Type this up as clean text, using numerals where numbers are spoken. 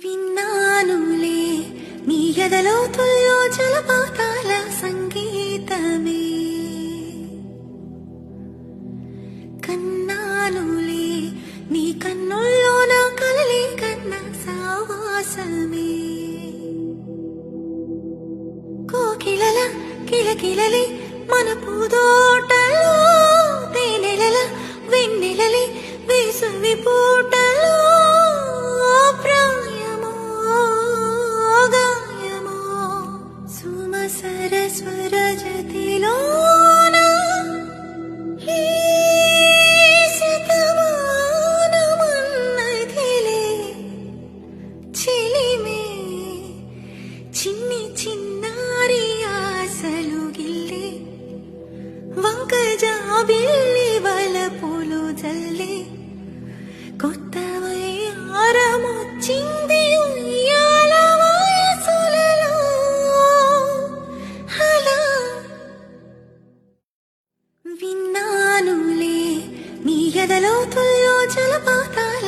విన్నానులే నీ ఎదలోతుల్లో జలపాతాల సంగీతమే, కన్నానులే నీ కన్నుల్లో నా కలలే కన్న సావాసమే. కోకిలల కిలకిలలే మన పూదోటలో, తేనెలల వెన్నెలలే వేసవి పూటలో, ప్రాయమో గాయమో సుమ సరస్వర జతిలోన ఈ శతమానమన్నదిలే చెలిమే, చిన్ని చిన్నారి ఆశలు గిల్లే, వంక జాబిల్లి వలపులు జల్లే, కొత్త వయ్యారమొచ్చింది ఉయ్యాల వయసులలో అలా. విన్నానులే నీ ఎదలోతుల్లో జలపాతాల